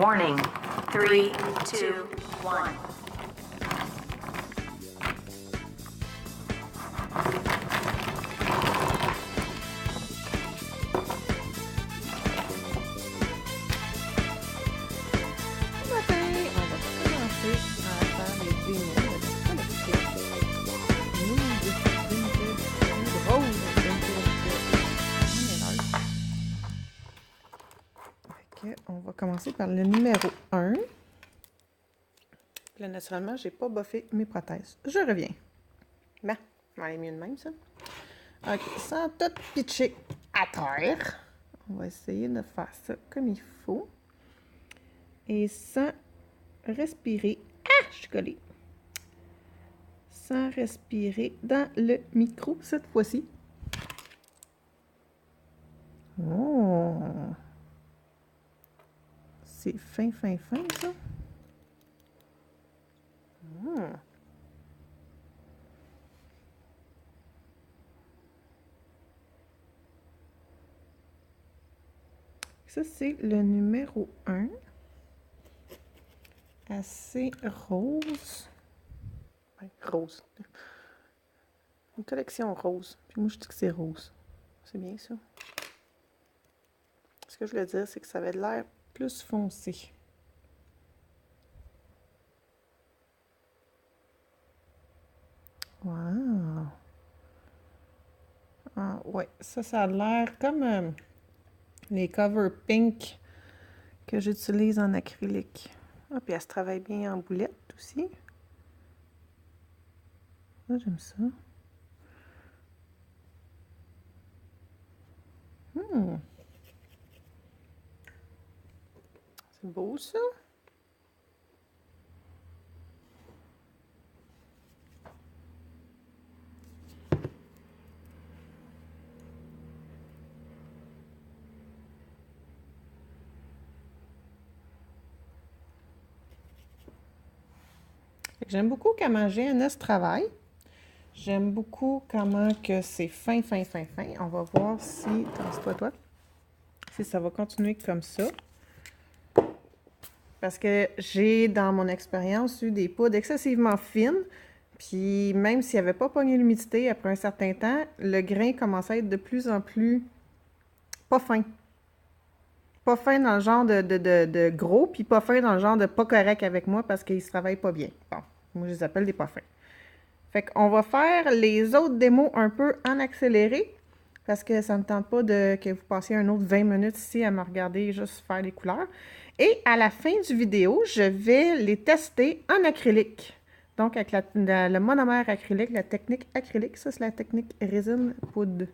Warning. 3, 2, 1. On va commencer par le numéro 1. Là, naturellement, j'ai pas boffé mes prothèses. Je reviens. Bon, on va aller mieux de même, ça. OK, sans tout pitcher à terre, on va essayer de faire ça comme il faut. Et sans respirer. Ah, je suis collée. Sans respirer dans le micro cette fois-ci. Oh! C'est fin, fin, fin, ça. Ça, c'est le numéro 1. Assez rose. Ouais, rose. Une collection rose. Puis moi, je dis que c'est rose. C'est bien ça. Ce que je voulais dire, c'est que ça avait l'air plus foncé. Wow! Ah, ouais, ça a l'air comme les covers pink que j'utilise en acrylique. Ah, puis elle se travaille bien en boulette aussi. Ah, j'aime ça. C'est beau, ça. J'aime beaucoup comment GNS travaille. J'aime beaucoup comment que c'est fin, fin, fin, fin. On va voir si, toi, si ça va continuer comme ça. Parce que j'ai, dans mon expérience, eu des poudres excessivement fines. Puis même s'il n'y avait pas pogné l'humidité, après un certain temps, le grain commençait à être de plus en plus pas fin. Pas fin dans le genre de gros, puis pas fin dans le genre de pas correct avec moi parce qu'ils se travaillent pas bien. Bon, moi je les appelle des pas fins. Fait qu'on va faire les autres démos un peu en accéléré parce que ça ne me tente pas que vous passiez un autre 20 minutes ici à me regarder juste faire les couleurs. Et à la fin du vidéo, je vais les tester en acrylique. Donc, avec le monomère acrylique, la technique acrylique, ça c'est la technique résine poudre.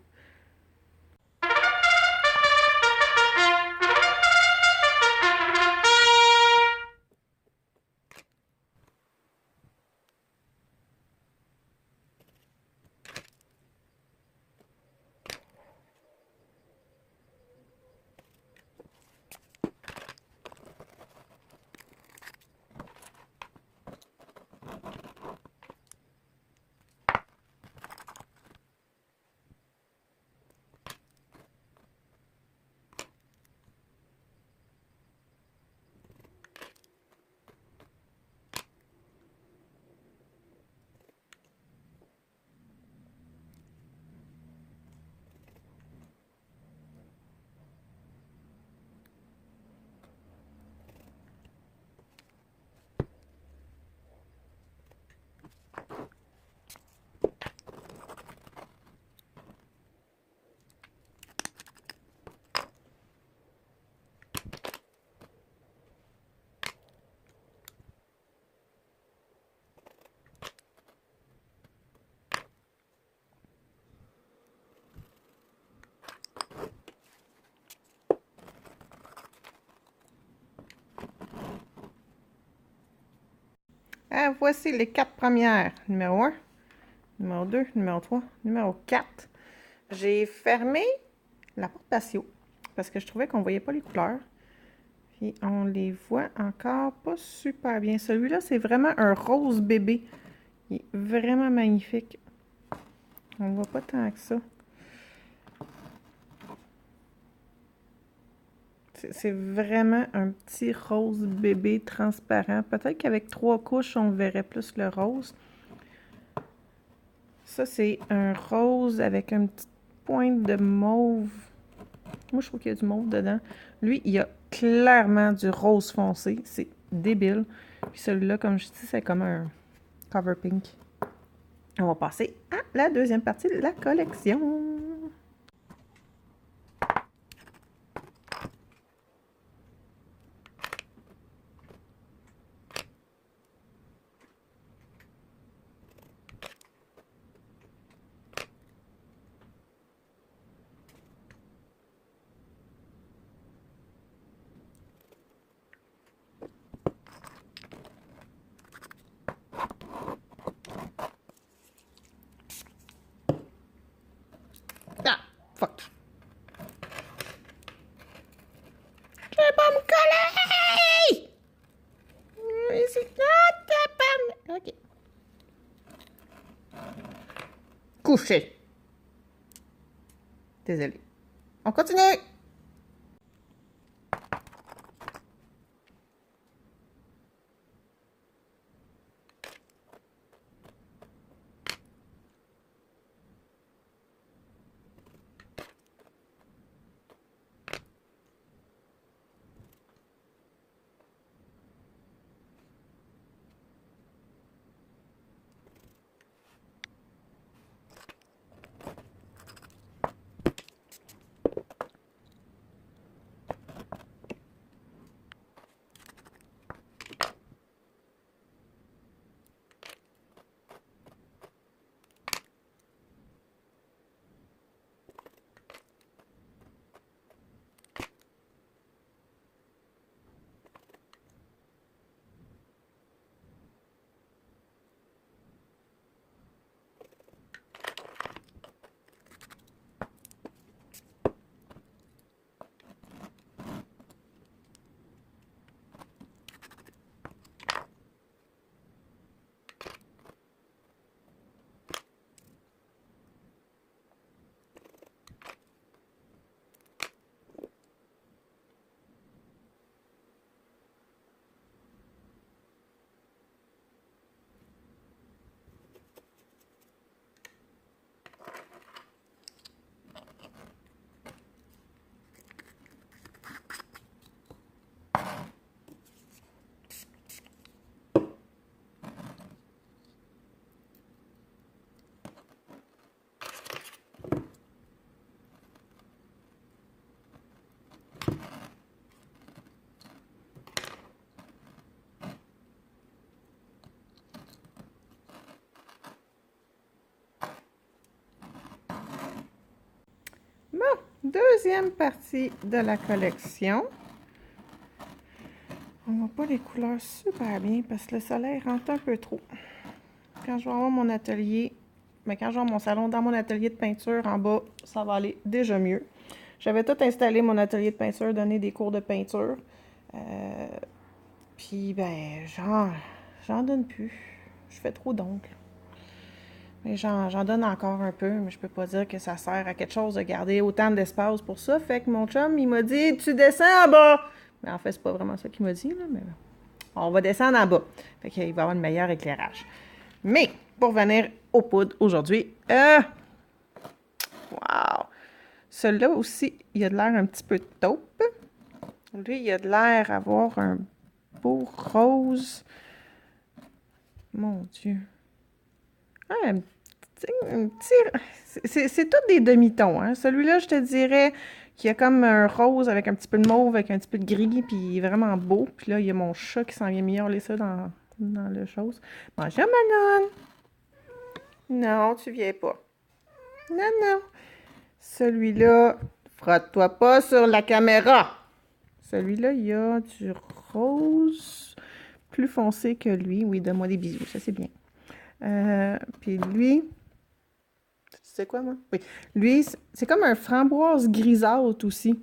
Ah, voici les 4 premières. Numéro 1, numéro 2, numéro 3, numéro 4. J'ai fermé la porte patio parce que je trouvais qu'on ne voyait pas les couleurs. Puis on les voit encore pas super bien. Celui-là, c'est vraiment un rose bébé. Il est vraiment magnifique. On ne voit pas tant que ça. C'est vraiment un petit rose bébé transparent. Peut-être qu'avec 3 couches, on verrait plus le rose. Ça, c'est un rose avec une petite pointe de mauve. Moi, je trouve qu'il y a du mauve dedans. Lui, il y a clairement du rose foncé. C'est débile. Puis celui-là, comme je dis, c'est comme un cover pink. On va passer à la deuxième partie de la collection. Ah, fuck. Je vais pas me coller! Mais c'est not OK. Couché. Désolée. On continue! Bon, deuxième partie de la collection. On voit pas les couleurs super bien parce que le soleil rentre un peu trop. Quand je vais avoir mon atelier, quand je vais avoir mon salon dans mon atelier de peinture en bas, ça va aller déjà mieux. J'avais tout installé mon atelier de peinture, donné des cours de peinture. Puis, j'en donne plus. Je fais trop d'ongles. Mais j'en donne encore un peu, mais je peux pas dire que ça sert à quelque chose de garder autant d'espace pour ça. Fait que mon chum, il m'a dit, tu descends en bas. Mais en fait, c'est pas vraiment ça qu'il m'a dit, là, mais on va descendre en bas. Fait qu'il va y avoir un meilleur éclairage. Mais, pour venir aux poudres aujourd'hui, wow! Celui-là aussi, il a de l'air un petit peu taupe. Lui, il a de l'air avoir un beau rose. Mon Dieu. Ah, un petit... C'est tous des demi-tons, hein. Celui-là, je te dirais qu'il y a comme un rose avec un petit peu de mauve, avec un petit peu de gris, puis il est vraiment beau. Puis là, il y a mon chat qui s'en vient miauler ça dans le chose. Bonjour, Manon! Non, tu viens pas. Non, non. Celui-là, frotte-toi pas sur la caméra. Celui-là, il y a du rose plus foncé que lui. Oui, donne-moi des bisous, ça c'est bien. Puis lui, tu sais quoi, moi? Oui. Lui, c'est comme un framboise grisâtre aussi.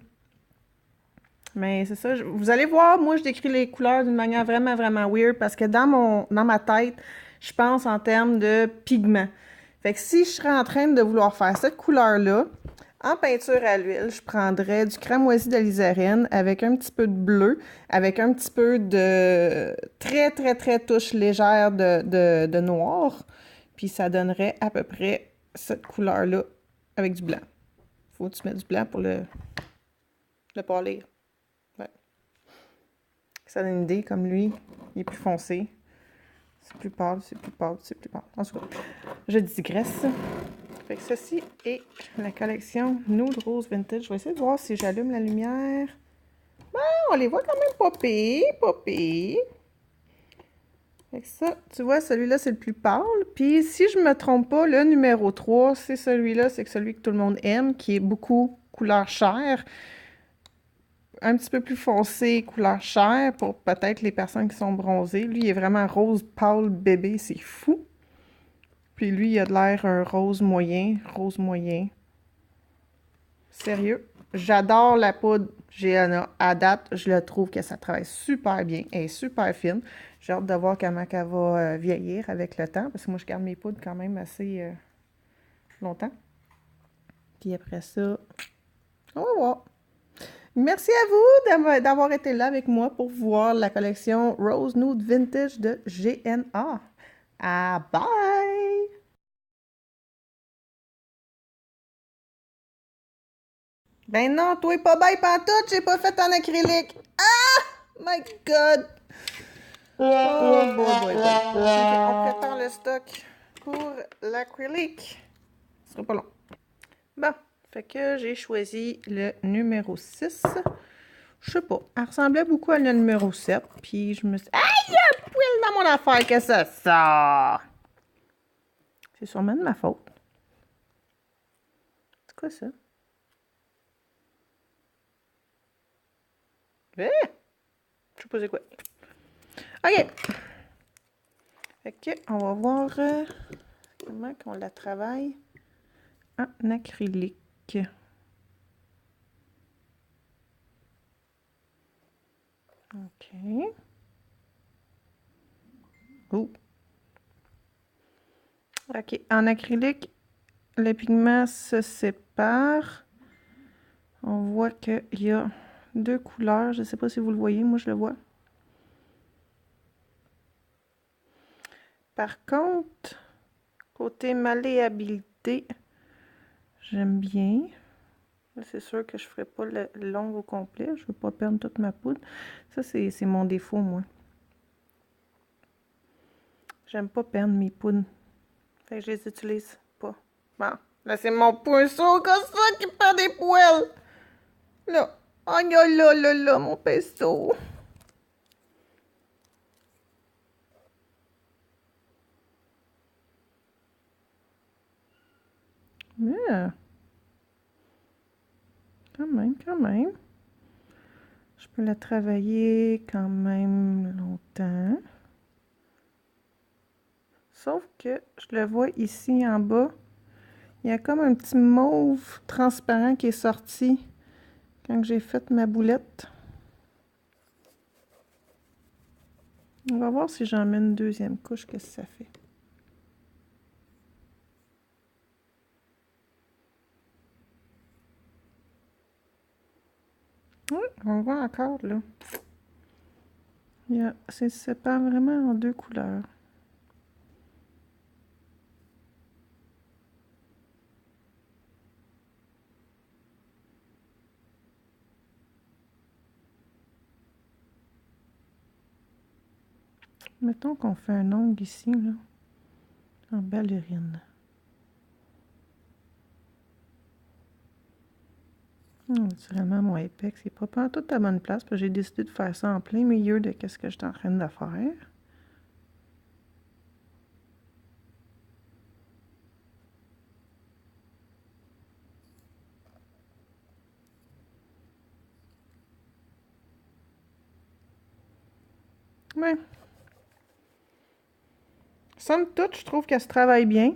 Mais c'est ça, vous allez voir, moi, je décris les couleurs d'une manière vraiment, vraiment weird parce que dans ma tête, je pense en termes de pigments. Fait que si je serais en train de vouloir faire cette couleur-là, En peinture à l'huile, je prendrais du cramoisi d'alizarin avec un petit peu de bleu, avec un petit peu de très, très, très touche légère de noir. Puis ça donnerait à peu près cette couleur-là avec du blanc. Faut que tu mettes du blanc pour le pâlir. Ouais. Ça donne une idée, comme lui, il est plus foncé. C'est plus pâle, c'est plus pâle, c'est plus pâle. En tout cas, je digresse. Fait que ceci est la collection Nude Rose Vintage. Je vais essayer de voir si j'allume la lumière. Ben, on les voit quand même pas pire, pas pire. Fait que ça, tu vois, celui-là, c'est le plus pâle. Puis, si je me trompe pas, le numéro 3, c'est celui-là, c'est celui que tout le monde aime, qui est beaucoup couleur chair. Un petit peu plus foncé, couleur chair, pour peut-être les personnes qui sont bronzées. Lui, il est vraiment rose pâle bébé, c'est fou. Puis lui, il a de l'air un rose moyen, rose moyen. Sérieux, j'adore la poudre Géana. À date, je le trouve que ça travaille super bien. Elle est super fine. J'ai hâte de voir comment elle va vieillir avec le temps, parce que moi, je garde mes poudres quand même assez longtemps. Puis après ça, on va voir. Merci à vous d'avoir été là avec moi pour voir la collection Rose Nude Vintage de GNA. Ah, bye! Ben non, toi pas bye pantoute, j'ai pas fait en acrylique. Ah! My God! Oh boy, boy, boy. Ok, on prépare le stock pour l'acrylique. Ce sera pas long. Bon, fait que j'ai choisi le numéro 6. Je sais pas, elle ressemblait beaucoup à le numéro 7, puis je me suis... Aïe, il y a un poil dans mon affaire que ça sort! C'est sûrement de ma faute. C'est quoi ça? Eh! Je sais pas c'est quoi. OK. Fait que, on va voir comment qu'on la travaille en acrylique. OK. Oh. OK. En acrylique, le pigment se sépare. On voit qu'il y a deux couleurs. Je ne sais pas si vous le voyez. Moi, je le vois. Par contre, côté malléabilité, j'aime bien. C'est sûr que je ne ferai pas le long au complet. Je ne veux pas perdre toute ma poudre. Ça, c'est mon défaut, moi. J'aime pas perdre mes poudres. Fait que je les utilise pas. Bon, là, c'est mon pinceau comme ça qui perd des poils. Là. Oh là, mon pinceau. Yeah. Quand même, quand même. Je peux la travailler quand même longtemps. Sauf que je le vois ici en bas. Il y a comme un petit mauve transparent qui est sorti quand j'ai fait ma boulette. On va voir si j'en mets une deuxième couche, qu'est-ce que ça fait. Oui, on voit encore là. Ça se sépare vraiment en deux couleurs. Mettons qu'on fait un ongle ici, là, en ballerine. Naturellement, mon apex, c'est pas tout à bonne place, parce que j'ai décidé de faire ça en plein milieu de ce que j'étais en train de faire. Ouais. Somme toute, je trouve qu'elle se travaille bien.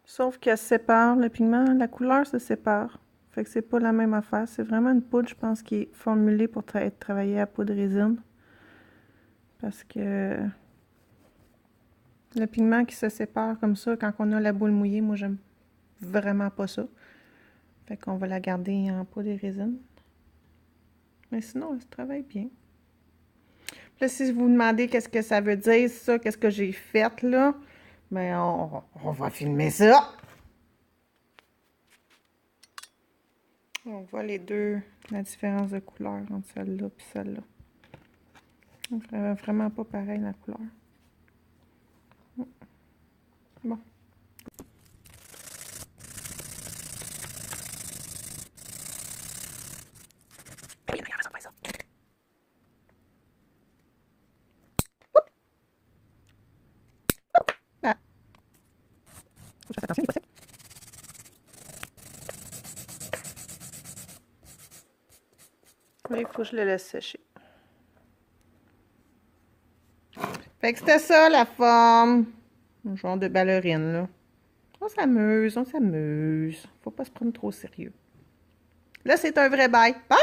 Sauf qu'elle se sépare, le pigment, la couleur se sépare. Fait que c'est pas la même affaire. C'est vraiment une poudre, je pense, qui est formulée pour être travaillée à poudre résine. Parce que le pigment qui se sépare comme ça, quand on a la boule mouillée, moi, j'aime vraiment pas ça. Fait qu'on va la garder en poudre et résine. Mais sinon, elle se travaille bien. Puis là, si vous vous demandez qu'est-ce que ça veut dire, ça, qu'est-ce que j'ai fait, là, ben on va filmer ça. On voit les deux, la différence de couleur entre celle-là et celle-là. Vraiment pas pareil la couleur. Bon. Ah. Faut que je fasse attention, il est pas sec. Là, il faut que je le laisse sécher. Fait que c'était ça la forme. Un genre de ballerine, là. On s'amuse, on s'amuse. Faut pas se prendre trop au sérieux. Là, c'est un vrai bye. Bye!